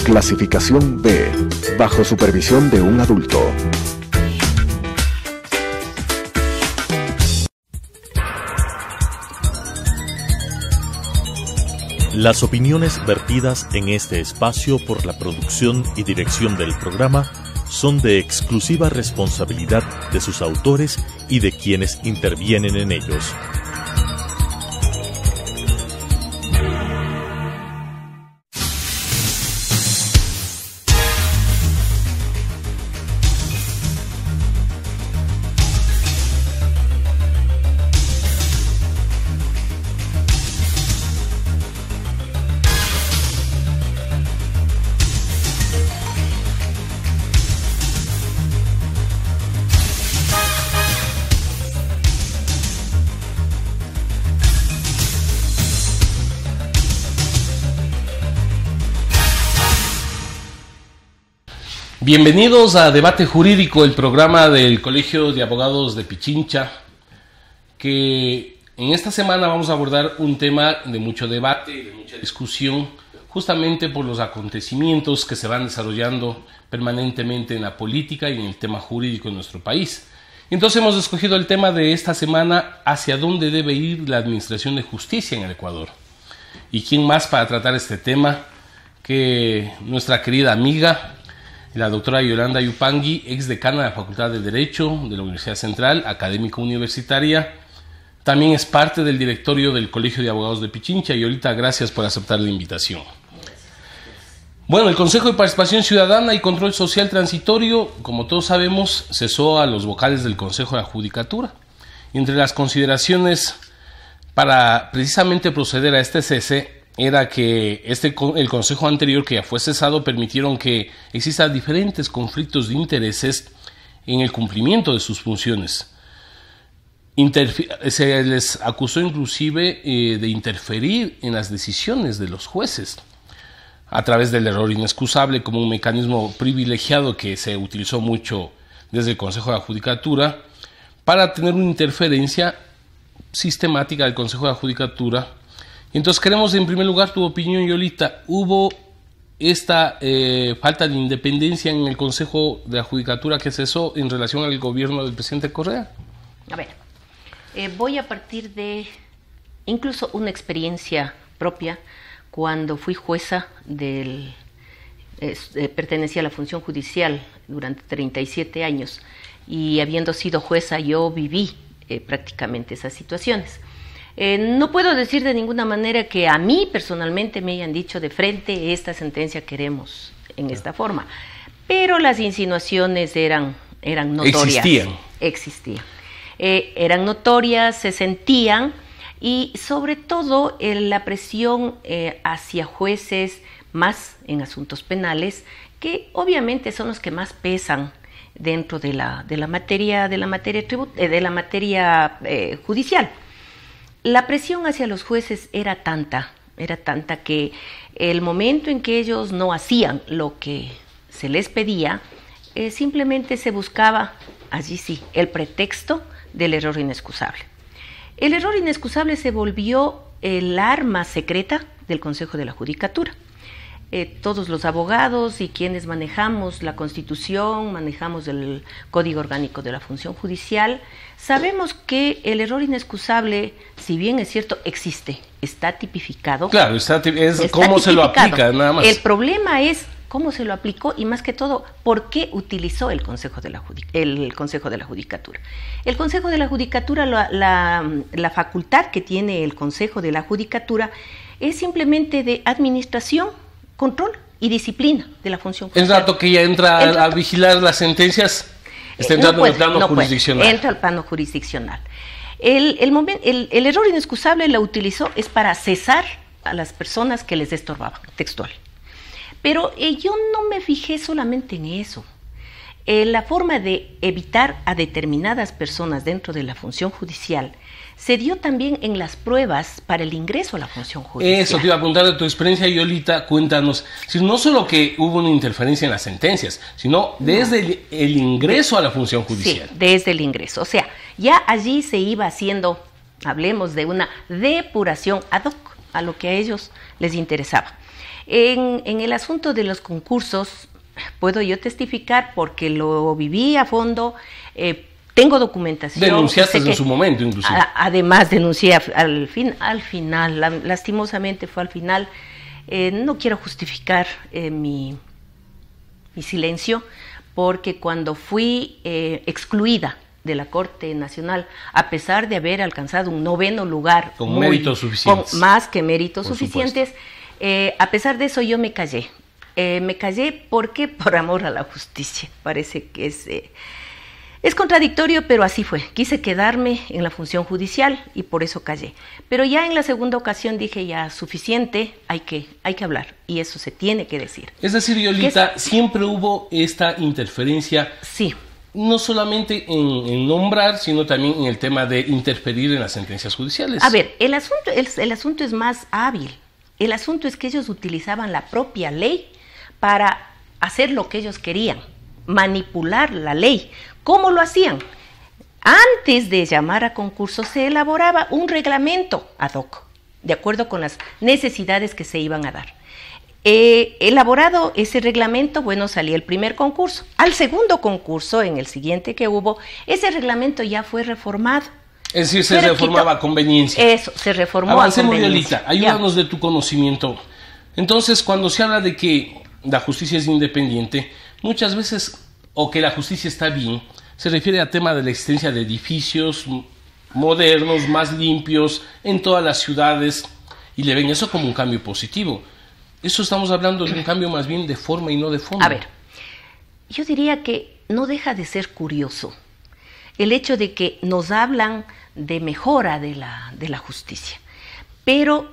Clasificación B, bajo supervisión de un adulto. Las opiniones vertidas en este espacio por la producción y dirección del programa son de exclusiva responsabilidad de sus autores y de quienes intervienen en ellos. Bienvenidos a Debate Jurídico, el programa del Colegio de Abogados de Pichincha, que en esta semana vamos a abordar un tema de mucho debate y de mucha discusión, justamente por los acontecimientos que se van desarrollando permanentemente en la política y en el tema jurídico en nuestro país. Entonces hemos escogido el tema de esta semana: hacia dónde debe ir la administración de justicia en el Ecuador. ¿Y quién más para tratar este tema que nuestra querida amiga, la doctora Yolanda Yupanqui, ex decana de la Facultad de Derecho de la Universidad Central, académica universitaria? También es parte del directorio del Colegio de Abogados de Pichincha. Y ahorita, gracias por aceptar la invitación. Bueno, el Consejo de Participación Ciudadana y Control Social Transitorio, como todos sabemos, cesó a los vocales del Consejo de la Judicatura. Y entre las consideraciones para precisamente proceder a este cese era que el consejo anterior, que ya fue cesado, permitieron que existan diferentes conflictos de intereses en el cumplimiento de sus funciones. Se les acusó inclusive de interferir en las decisiones de los jueces a través del error inexcusable, como un mecanismo privilegiado que se utilizó mucho desde el Consejo de la Judicatura para tener una interferencia sistemática del Consejo de la Judicatura. Entonces queremos, en primer lugar, tu opinión, Yolita. ¿Hubo esta falta de independencia en el Consejo de la Judicatura que cesó en relación al gobierno del presidente Correa? A ver, voy a partir de incluso una experiencia propia. Cuando fui jueza pertenecía a la función judicial durante 37 años y habiendo sido jueza yo viví prácticamente esas situaciones. No puedo decir de ninguna manera que a mí personalmente me hayan dicho de frente: esta sentencia queremos en esta forma, pero las insinuaciones eran notorias. Existían. Eran notorias, se sentían, y sobre todo la presión hacia jueces, más en asuntos penales, que obviamente son los que más pesan dentro de la materia judicial. La presión hacia los jueces era tanta que el momento en que ellos no hacían lo que se les pedía, simplemente se buscaba, allí sí, el pretexto del error inexcusable. El error inexcusable se volvió el arma secreta del Consejo de la Judicatura. Todos los abogados y quienes manejamos la Constitución, manejamos el Código Orgánico de la Función Judicial, sabemos que el error inexcusable, si bien es cierto, existe, está tipificado. Claro, está cómo se lo aplica, nada más. El problema es cómo se lo aplicó y, más que todo, por qué utilizó el Consejo de la Judicatura. El Consejo de la Judicatura, la facultad que tiene el Consejo de la Judicatura es simplemente de administración, control y disciplina de la función judicial. El rato que ella entra a vigilar las sentencias, está entrando en el plano jurisdiccional. Entra al plano jurisdiccional. El error inexcusable la utilizó es para cesar a las personas que les estorbaban, textual. Pero yo no me fijé solamente en eso. La forma de evitar a determinadas personas dentro de la función judicial se dio también en las pruebas para el ingreso a la función judicial. Eso te iba a preguntar de tu experiencia, Yolita, cuéntanos. Si no solo que hubo una interferencia en las sentencias, sino desde el ingreso a la función judicial. Sí, desde el ingreso. O sea, ya allí se iba haciendo, hablemos de una depuración ad hoc a lo que a ellos les interesaba. En el asunto de los concursos, puedo yo testificar porque lo viví a fondo, tengo documentación. Denunciaste en su momento, inclusive. Además, denuncié al final, lastimosamente fue al final. No quiero justificar mi silencio, porque cuando fui excluida de la Corte Nacional, a pesar de haber alcanzado un 9º lugar, con méritos suficientes, con más que méritos suficientes, a pesar de eso yo me callé. Me callé porque por amor a la justicia. Parece que es contradictorio, pero así fue. Quise quedarme en la función judicial y por eso callé. Pero ya en la segunda ocasión dije, ya suficiente, hay que hablar, y eso se tiene que decir. Es decir, Yolita, siempre hubo esta interferencia. Sí. No solamente en nombrar, sino también en el tema de interferir en las sentencias judiciales. A ver, el asunto es más hábil. El asunto es que ellos utilizaban la propia ley para hacer lo que ellos querían, manipular la ley. ¿Cómo lo hacían? Antes de llamar a concurso se elaboraba un reglamento ad hoc, de acuerdo con las necesidades que se iban a dar. Elaborado ese reglamento, bueno, salía el primer concurso. Al segundo concurso, en el siguiente que hubo, ese reglamento ya fue reformado. Es decir, se reformaba a conveniencia. Eso, se reformó Avancemos, a conveniencia. Yolita, ayúdanos de tu conocimiento. Entonces, cuando se habla de que la justicia es independiente, muchas veces, o que la justicia está bien, se refiere al tema de la existencia de edificios modernos, más limpios, en todas las ciudades, y le ven eso como un cambio positivo. Eso estamos hablando de un cambio más bien de forma y no de fondo. A ver, yo diría que no deja de ser curioso el hecho de que nos hablan de mejora de la justicia. Pero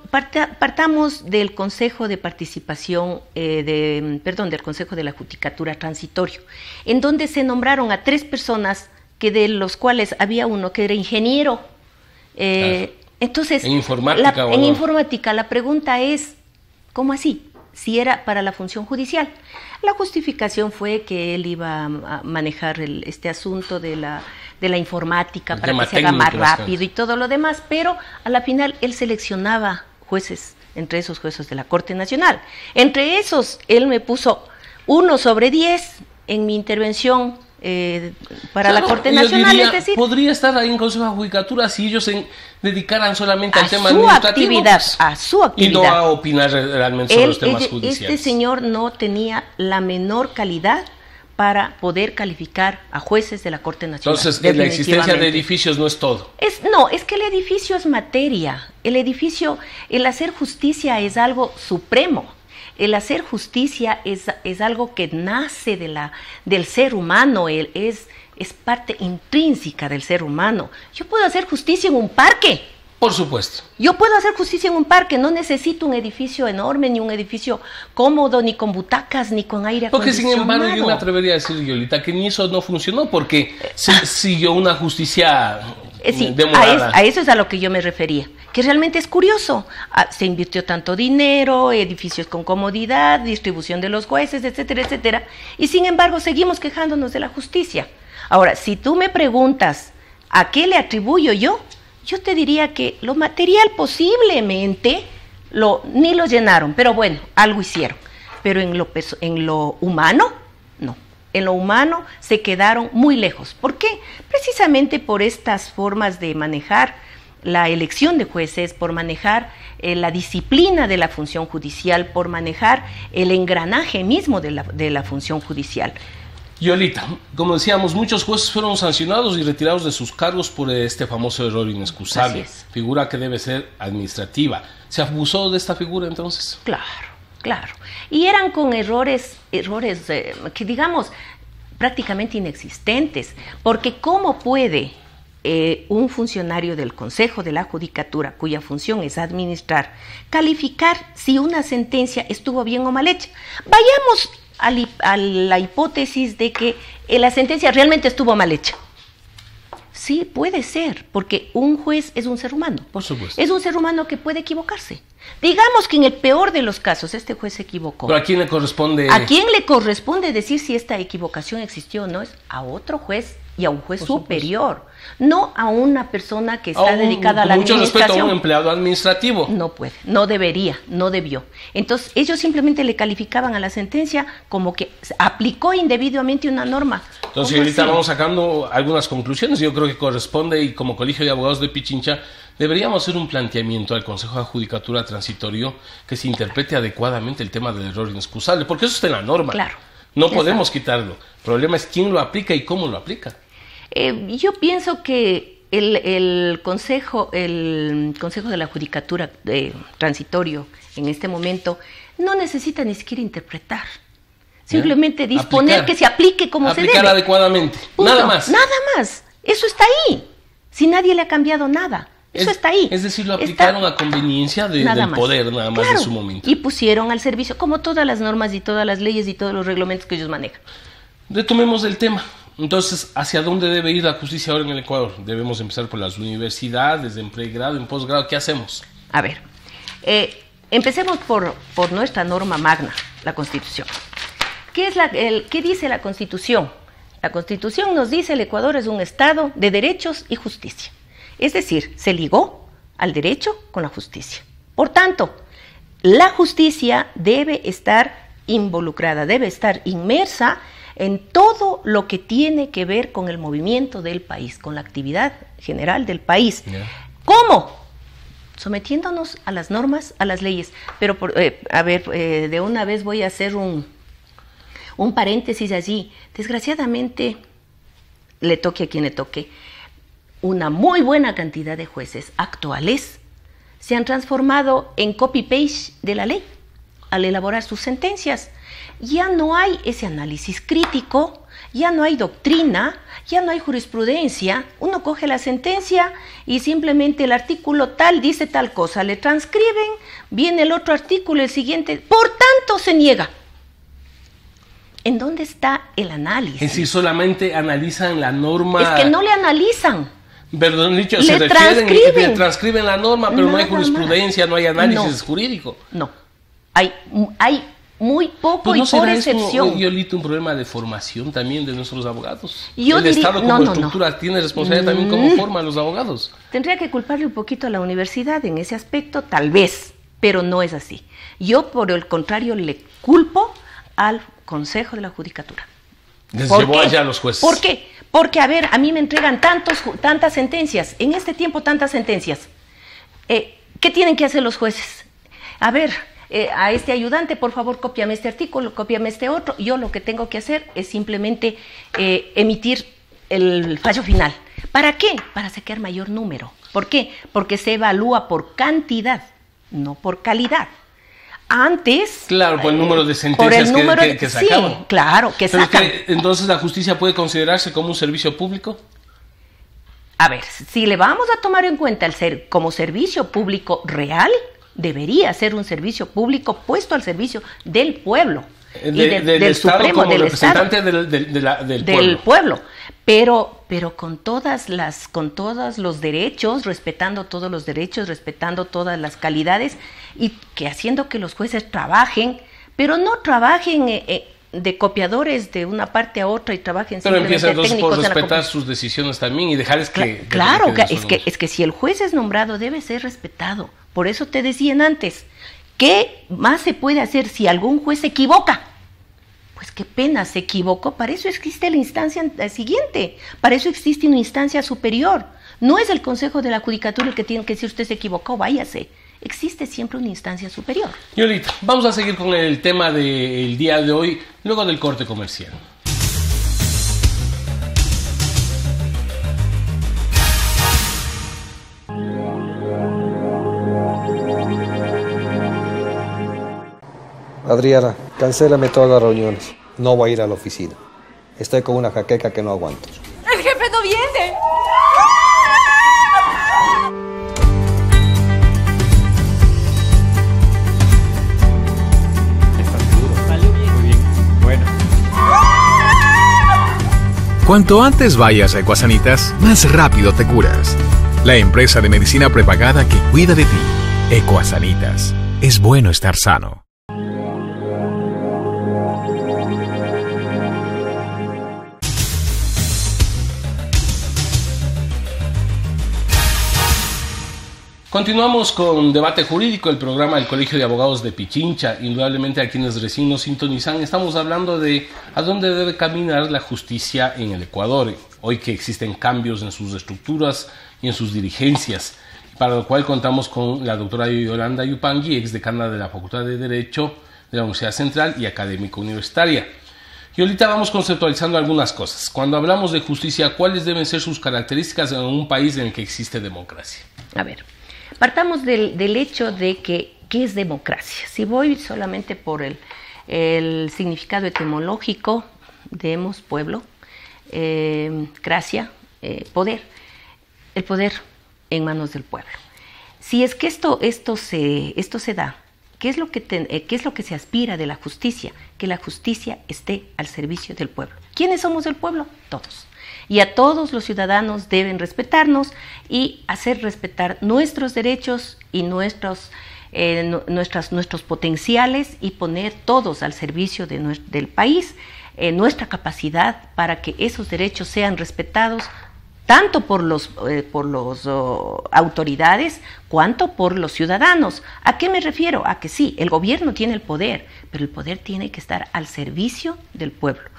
partamos del Consejo de Participación, del Consejo de la Judicatura Transitorio, en donde se nombraron a 3 personas, que de los cuales había uno que era ingeniero. Claro. Entonces, en informática. En informática, la pregunta es, ¿cómo así? Si era para la función judicial. La justificación fue que él iba a manejar este asunto de la informática para que se haga más rápido y todo lo demás, pero a la final él seleccionaba jueces, entre esos jueces de la Corte Nacional. Entre esos, él me puso 1/10 en mi intervención para la Corte Nacional. Diría, es decir, podría estar ahí en Consejo de Judicatura si ellos se dedicaran solamente al tema administrativo. A su actividad. Y no a opinar realmente sobre los temas judiciales. Este señor no tenía la menor calidad para poder calificar a jueces de la Corte Nacional. Entonces, la existencia de edificios no es todo. Es que el edificio es materia. El hacer justicia es algo supremo. El hacer justicia es algo que nace del ser humano, es parte intrínseca del ser humano. Yo puedo hacer justicia en un parque. Por supuesto. Yo puedo hacer justicia en un parque, no necesito un edificio enorme, ni un edificio cómodo, ni con butacas, ni con aire acondicionado. Porque sin embargo yo me atrevería a decir, Yolita, que ni eso no funcionó, porque se siguió una justicia demorada. A eso es a lo que yo me refería, que realmente es curioso. Se invirtió tanto dinero, edificios con comodidad, distribución de los jueces, etcétera, etcétera, y sin embargo seguimos quejándonos de la justicia. Ahora, si tú me preguntas a qué le atribuyo yo te diría que lo material posiblemente ni lo llenaron, pero bueno, algo hicieron. Pero en lo humano, no. En lo humano se quedaron muy lejos. ¿Por qué? Precisamente por estas formas de manejar la elección de jueces, por manejar la disciplina de la función judicial, por manejar el engranaje mismo de la función judicial. Yolita, como decíamos, muchos jueces fueron sancionados y retirados de sus cargos por este famoso error inexcusable, figura que debe ser administrativa. ¿Se abusó de esta figura entonces? Claro. Y eran con errores que digamos prácticamente inexistentes, porque ¿cómo puede un funcionario del Consejo de la Judicatura, cuya función es administrar, calificar si una sentencia estuvo bien o mal hecha? Vayamos a la hipótesis de que la sentencia realmente estuvo mal hecha. Sí, puede ser, porque un juez es un ser humano. Por supuesto. Es un ser humano que puede equivocarse. Digamos que en el peor de los casos este juez se equivocó. ¿Pero a quién le corresponde? ¿A quién le corresponde decir si esta equivocación existió o no? Es a otro juez y a un juez superior, no a una persona que está dedicada a la mucho administración. Respeto a un empleado administrativo. No puede, no debería, no debió. Entonces, ellos simplemente le calificaban a la sentencia como que aplicó indebidamente una norma. Entonces, ahorita vamos sacando algunas conclusiones. Yo creo que corresponde, y como Colegio de Abogados de Pichincha, deberíamos hacer un planteamiento al Consejo de Judicatura Transitorio que se interprete adecuadamente el tema del error inexcusable, porque eso está en la norma. Claro. No podemos quitarlo. El problema es quién lo aplica y cómo lo aplica. Yo pienso que el Consejo de la Judicatura Transitorio en este momento no necesita ni siquiera interpretar. Simplemente disponer que se aplique como se debe. Aplicar adecuadamente. Punto. Nada más. Nada más. Eso está ahí. Si nadie le ha cambiado nada. Eso está ahí. Es decir, lo aplicaron a conveniencia del poder, nada más, claro, de su momento. Y pusieron al servicio, como todas las normas y todas las leyes y todos los reglamentos que ellos manejan. Retomemos el tema. Entonces, ¿hacia dónde debe ir la justicia ahora en el Ecuador? Debemos empezar por las universidades, en pregrado, en posgrado. ¿Qué hacemos? A ver, empecemos por nuestra norma magna, la Constitución. ¿Qué dice la Constitución? La Constitución nos dice el Ecuador es un Estado de derechos y justicia. Es decir, se ligó al derecho con la justicia. Por tanto, la justicia debe estar involucrada, debe estar inmersa en todo lo que tiene que ver con el movimiento del país, con la actividad general del país. Yeah. ¿Cómo? Sometiéndonos a las normas, a las leyes. Pero, de una vez voy a hacer un paréntesis allí. Desgraciadamente, le toque a quien le toque, una muy buena cantidad de jueces actuales se han transformado en copy-paste de la ley al elaborar sus sentencias. Ya no hay ese análisis crítico, ya no hay doctrina, ya no hay jurisprudencia. Uno coge la sentencia y simplemente el artículo tal dice tal cosa, le transcriben, viene el otro artículo, el siguiente, por tanto se niega. ¿En dónde está el análisis? Es decir, solamente analizan la norma. Es que no le analizan. Perdón, dicho, se refieren, transcriben la norma, pero no hay jurisprudencia, no hay análisis jurídico. No, hay muy poco, pues no, y por excepción. Yolita, un problema de formación también de nuestros abogados. El Estado como estructura tiene responsabilidad también como forma a los abogados. Tendría que culparle un poquito a la universidad en ese aspecto, tal vez, pero no es así. Yo, por el contrario, le culpo al Consejo de la Judicatura. Les llevó allá a los jueces. ¿Por qué? Porque, a ver, a mí me entregan tantas sentencias, en este tiempo tantas sentencias. ¿Qué tienen que hacer los jueces? A ver, a este ayudante, por favor, cópiame este artículo, cópiame este otro. Yo lo que tengo que hacer es simplemente emitir el fallo final. ¿Para qué? Para sacar mayor número. ¿Por qué? Porque se evalúa por cantidad, no por calidad. Antes... Claro, por el número de sentencias que sacaban. Sí, claro, que sacan. Entonces, ¿la justicia puede considerarse como un servicio público? A ver, si le vamos a tomar en cuenta como servicio público real, debería ser un servicio público puedo al servicio del pueblo. Del Estado Supremo, como del representante Estado, del pueblo. Pero con todos los derechos, respetando todos los derechos, respetando todas las calidades, y que haciendo que los jueces trabajen, pero no trabajen de copiadores de una parte a otra y trabajen pero simplemente técnicos. Pero empieza entonces por respetar sus decisiones también y dejarles que... Claro, es que si el juez es nombrado debe ser respetado. Por eso te decían antes, ¿qué más se puede hacer si algún juez se equivoca? Pues qué pena, se equivocó. Para eso existe la instancia siguiente. Para eso existe una instancia superior. No es el Consejo de la Judicatura el que tiene que decir usted se equivocó, váyase. Existe siempre una instancia superior. Yolita, vamos a seguir con el tema del día de hoy, luego del corte comercial. Adriana, cancélame todas las reuniones. No voy a ir a la oficina. Estoy con una jaqueca que no aguanto. ¡El jefe no viene! ¿Estás seguro? Salió bien. Muy bien. Bueno. Cuanto antes vayas a Ecuasanitas, más rápido te curas. La empresa de medicina prepagada que cuida de ti. Ecuasanitas. Es bueno estar sano. Continuamos con Debate Jurídico, el programa del Colegio de Abogados de Pichincha. Indudablemente a quienes recién nos sintonizan, estamos hablando de a dónde debe caminar la justicia en el Ecuador, hoy que existen cambios en sus estructuras y en sus dirigencias, para lo cual contamos con la doctora Yolanda Yupanqui, exdecana de la Facultad de Derecho de la Universidad Central y académica universitaria. Y ahorita vamos conceptualizando algunas cosas. Cuando hablamos de justicia, ¿cuáles deben ser sus características en un país en el que existe democracia? A ver, partamos del hecho de ¿qué es democracia? Si voy solamente por el significado etimológico, demos, pueblo, gracia, poder, el poder en manos del pueblo. Si es que esto se da, ¿qué es lo que se aspira de la justicia? Que la justicia esté al servicio del pueblo. ¿Quiénes somos el pueblo? Todos. Y a todos los ciudadanos deben respetarnos y hacer respetar nuestros derechos y nuestros potenciales y poner todos al servicio del país, nuestra capacidad para que esos derechos sean respetados tanto por los autoridades cuanto por los ciudadanos. ¿A qué me refiero? A que sí, el gobierno tiene el poder, pero el poder tiene que estar al servicio del pueblo.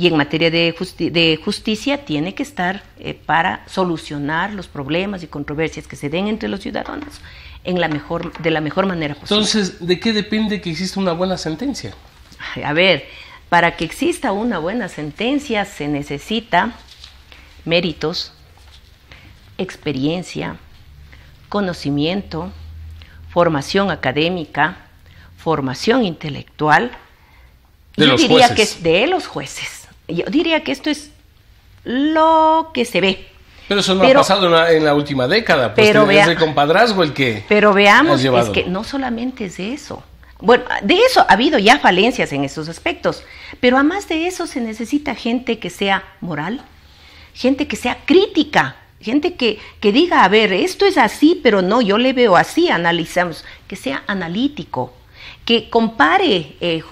Y en materia de justicia tiene que estar para solucionar los problemas y controversias que se den entre los ciudadanos de la mejor manera posible. Entonces, ¿de qué depende que exista una buena sentencia? A ver, para que exista una buena sentencia se necesita méritos, experiencia, conocimiento, formación académica, formación intelectual. De los jueces. Yo diría que esto es lo que se ve. Pero eso no ha pasado en la última década, pues es el compadrazgo el que Pero veamos, es que no solamente es de eso. Bueno, de eso ha habido ya falencias en esos aspectos, pero además de eso se necesita gente que sea moral, gente que sea crítica, gente que diga, a ver, esto es así, pero no, yo le veo así, analizamos, que sea analítico, que compare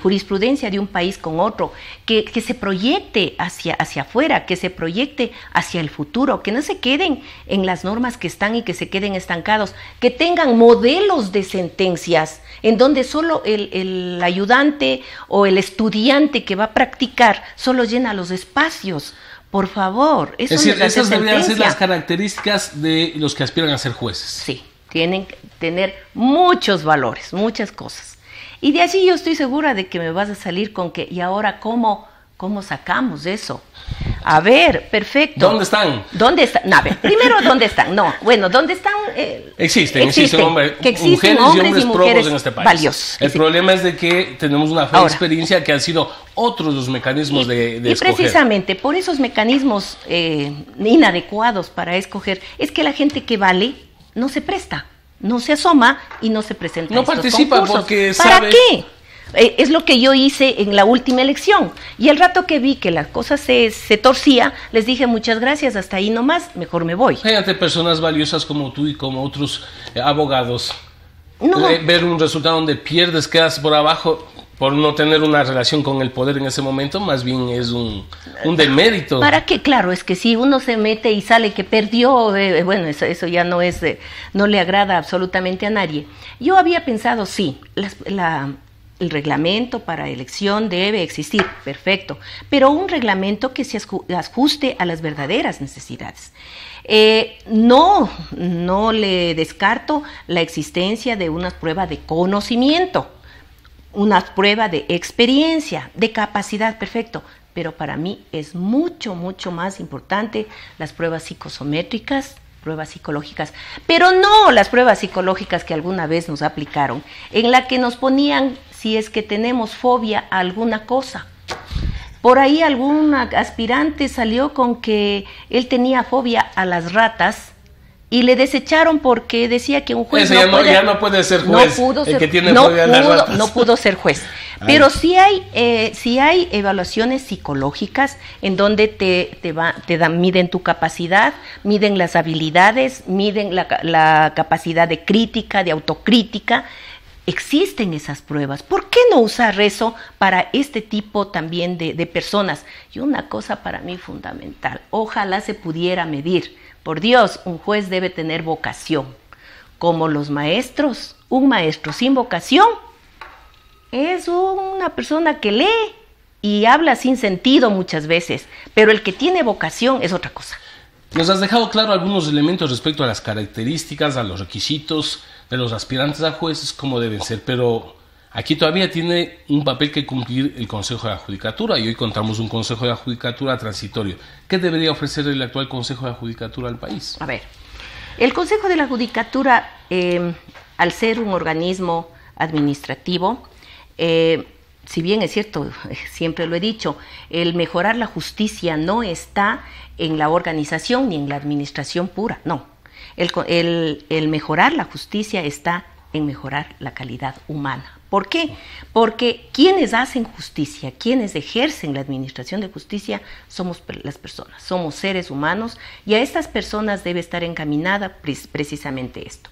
jurisprudencia de un país con otro, que se proyecte hacia afuera, que se proyecte hacia el futuro, que no se queden en las normas que están y que se queden estancados, que tengan modelos de sentencias en donde solo el ayudante o el estudiante que va a practicar solo llena los espacios. Por favor, eso es decir, esas deberían ser las características de los que aspiran a ser jueces. Sí, tienen que tener muchos valores, muchas cosas. Y de allí yo estoy segura de que me vas a salir con que, ¿y ahora cómo sacamos eso? A ver, perfecto. ¿Dónde están? ¿Dónde están? No, a ver, primero, ¿dónde están? No, bueno, ¿dónde están? Existen hombres y mujeres en este país. Valiosos. El problema es de que tenemos una experiencia que han sido otros los mecanismos de escoger. Y precisamente por esos mecanismos inadecuados para escoger, es que la gente que vale no se presta, no se asoma y no se presenta. No participa concursos. Porque ¿Para sabe... qué? Es lo que yo hice en la última elección. Y el rato que vi que la cosa se torcía, les dije muchas gracias, hasta ahí nomás, mejor me voy. Fíjate, personas valiosas como tú y como otros abogados, no. Ver un resultado donde pierdes, quedas por abajo por no tener una relación con el poder en ese momento, más bien es un demérito. ¿Para qué? Claro, es que si uno se mete y sale que perdió, bueno, eso ya no le agrada absolutamente a nadie. Yo había pensado, sí, el reglamento para elección debe existir, perfecto, pero un reglamento que se ajuste a las verdaderas necesidades. No le descarto la existencia de una prueba de conocimiento, una prueba de experiencia, de capacidad, perfecto, pero para mí es mucho, mucho más importante las pruebas psicosométricas, pruebas psicológicas, pero no las pruebas psicológicas que alguna vez nos aplicaron, en la que nos ponían si es que tenemos fobia a alguna cosa. Por ahí algún aspirante salió con que él tenía fobia a las ratas y le desecharon porque decía que un juez ya no puede ser juez. No pudo ser juez. Pero sí hay evaluaciones psicológicas en donde miden tu capacidad, miden las habilidades, miden la capacidad de crítica, de autocrítica. Existen esas pruebas. ¿Por qué no usar eso para este tipo también de personas? Y una cosa para mí fundamental, ojalá se pudiera medir. Por Dios, un juez debe tener vocación. como los maestros. Un maestro sin vocación es una persona que lee y habla sin sentido muchas veces, pero el que tiene vocación es otra cosa. Nos has dejado claro algunos elementos respecto a las características, a los requisitos de los aspirantes a jueces, cómo deben ser, pero aquí todavía tiene un papel que cumplir el Consejo de la Judicatura, y hoy contamos un Consejo de la Judicatura transitorio. ¿Qué debería ofrecer el actual Consejo de la Judicatura al país? A ver, el Consejo de la Judicatura, al ser un organismo administrativo, si bien es cierto, siempre lo he dicho, el mejorar la justicia no está en la organización ni en la administración pura, no. El mejorar la justicia está en mejorar la calidad humana. ¿Por qué? Porque quienes hacen justicia, quienes ejercen la administración de justicia, somos las personas, somos seres humanos, y a estas personas debe estar encaminada precisamente esto.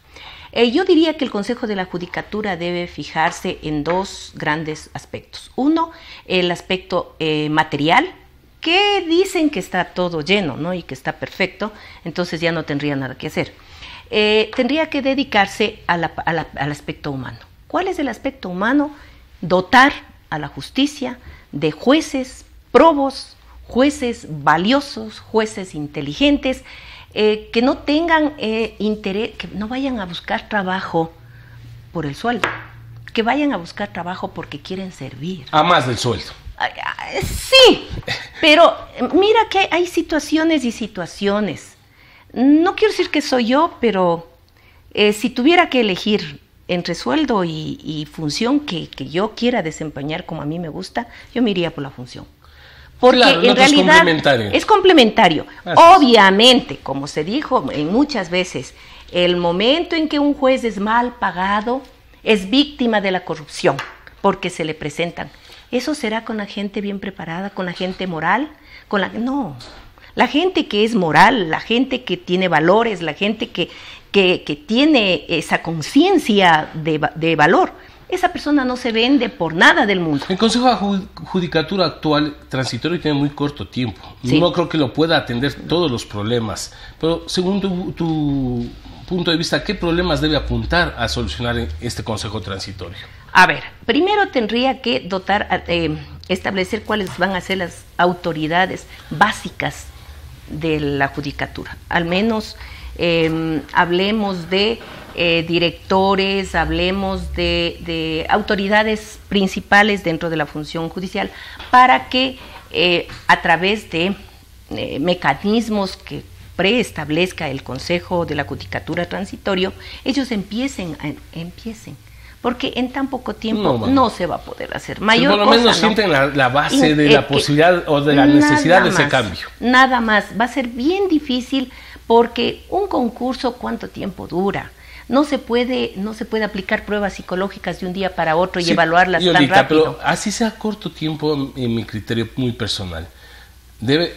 Yo diría que el Consejo de la Judicatura debe fijarse en dos grandes aspectos. Uno, el aspecto material, que dicen que está todo lleno, ¿no? Y que está perfecto, entonces ya no tendría nada que hacer. Tendría que dedicarse al aspecto humano. ¿Cuál es el aspecto humano? Dotar a la justicia de jueces probos, jueces valiosos, jueces inteligentes, que no tengan interés, que no vayan a buscar trabajo por el sueldo, que vayan a buscar trabajo porque quieren servir. A más del sueldo. Sí, pero mira que hay situaciones y situaciones. No quiero decir que soy yo, pero si tuviera que elegir entre sueldo y función que yo quiera desempeñar como a mí me gusta, yo me iría por la función. Porque claro, en realidad es complementario. Obviamente, como se dijo muchas veces, el momento en que un juez es mal pagado es víctima de la corrupción, porque se le presentan. ¿Eso será con la gente bien preparada, con la gente moral? No, la gente que es moral, la gente que tiene valores, la gente que tiene esa conciencia de valor, esa persona no se vende por nada del mundo. El Consejo de Judicatura actual transitorio tiene muy corto tiempo. Sí. No creo que lo pueda atender todos los problemas. Pero según tu punto de vista, ¿qué problemas debe apuntar a solucionar este Consejo transitorio? A ver, primero tendría que establecer cuáles van a ser las autoridades básicas de la Judicatura. Al menos hablemos de directores, hablemos de autoridades principales dentro de la función judicial, para que a través de mecanismos que preestablezca el Consejo de la Judicatura transitorio, ellos empiecen, porque en tan poco tiempo no se va a poder hacer mayor cosa. Por lo menos sienten la base de la posibilidad o de la necesidad de ese cambio. Nada más, va a ser bien difícil, porque un concurso, ¿cuánto tiempo dura? No se puede aplicar pruebas psicológicas de un día para otro y evaluarlas tan rápido. Pero así sea corto tiempo, en mi criterio muy personal, debe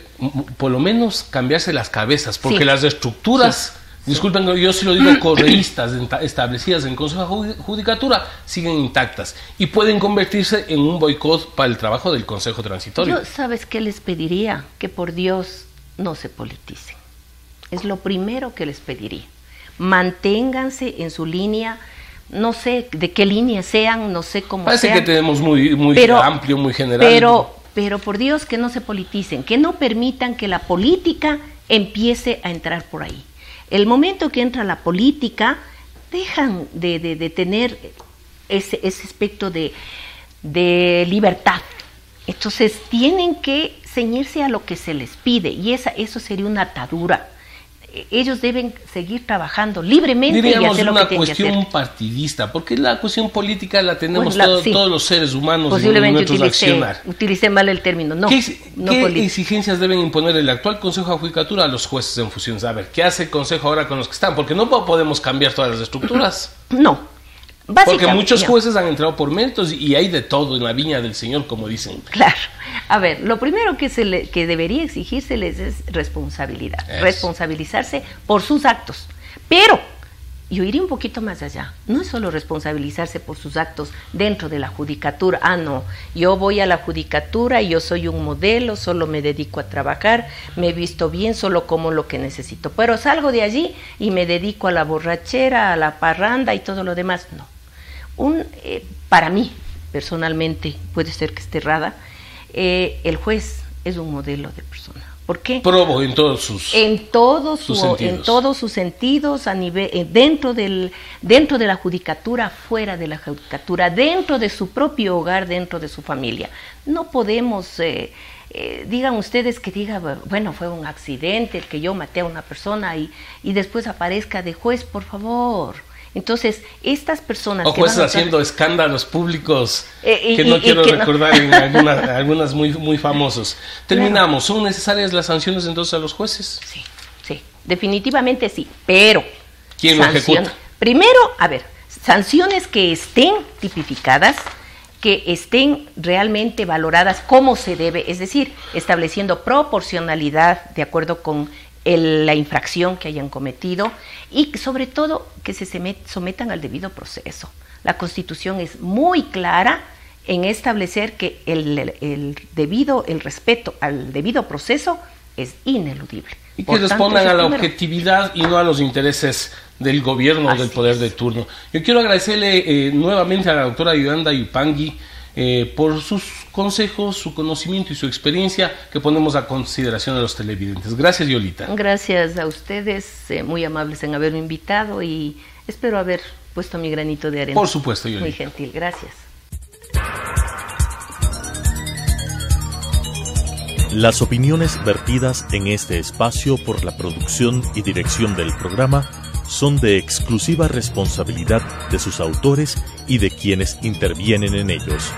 por lo menos cambiarse las cabezas, porque las estructuras, disculpen, yo sí lo digo, correístas establecidas en Consejo de Judicatura siguen intactas y pueden convertirse en un boicot para el trabajo del Consejo Transitorio. Yo, ¿sabes qué les pediría? Que por Dios no se politicen. Es lo primero que les pediría. Manténganse en su línea, no sé de qué línea sean, no sé cómo Parece sean. Que tenemos muy amplio, muy general. Pero por Dios que no se politicen, que no permitan que la política empiece a entrar por ahí. El momento que entra la política, dejan de tener ese aspecto de libertad. Entonces tienen que ceñirse a lo que se les pide, y eso sería una atadura. Ellos deben seguir trabajando libremente. Diríamos y hacer lo que tienen que hacer. Una cuestión partidista, porque la cuestión política la tenemos todos los seres humanos. Posiblemente utilicé mal el término. No, ¿Qué exigencias deben imponer el actual Consejo de Judicatura a los jueces en funciones? A ver, ¿qué hace el Consejo ahora con los que están? Porque no podemos cambiar todas las estructuras. No. Porque muchos jueces han entrado por méritos y hay de todo en la viña del Señor, como dicen. Claro. A ver, lo primero que debería exigírseles es responsabilidad. Responsabilizarse por sus actos. Pero yo iría un poquito más allá. No es solo responsabilizarse por sus actos dentro de la judicatura. No, yo voy a la judicatura y yo soy un modelo, solo me dedico a trabajar, me he visto bien, solo como lo que necesito. Pero salgo de allí y me dedico a la borrachera, a la parranda y todo lo demás. No. Para mí, personalmente, puede ser que esté errada, el juez es un modelo de persona. ¿Por qué? Probo en todos sus sentidos, a nivel dentro de la judicatura, fuera de la judicatura, dentro de su propio hogar, dentro de su familia. No podemos, digan ustedes que bueno, fue un accidente el que yo maté a una persona y después aparezca de juez, por favor. Entonces, estas personas... O jueces haciendo escándalos públicos que no quiero recordar en algunas muy, muy famosos. Terminamos. Claro. ¿Son necesarias las sanciones entonces a los jueces? Sí, definitivamente sí, pero... ¿Quién lo ejecuta? Primero, sanciones que estén tipificadas, que estén realmente valoradas como se debe, es decir, estableciendo proporcionalidad de acuerdo con la infracción que hayan cometido y sobre todo que se sometan al debido proceso. La Constitución es muy clara en establecer que el respeto al debido proceso es ineludible. Y que respondan a la objetividad y no a los intereses del gobierno o del poder de turno. Yo quiero agradecerle nuevamente a la doctora Yolanda Yupanqui por sus consejos, su conocimiento y su experiencia que ponemos a consideración de los televidentes. Gracias, Yolita. Gracias a ustedes, muy amables en haberme invitado y espero haber puesto mi granito de arena. Por supuesto, Yolita. Muy gentil, gracias. Las opiniones vertidas en este espacio por la producción y dirección del programa son de exclusiva responsabilidad de sus autores y de quienes intervienen en ellos.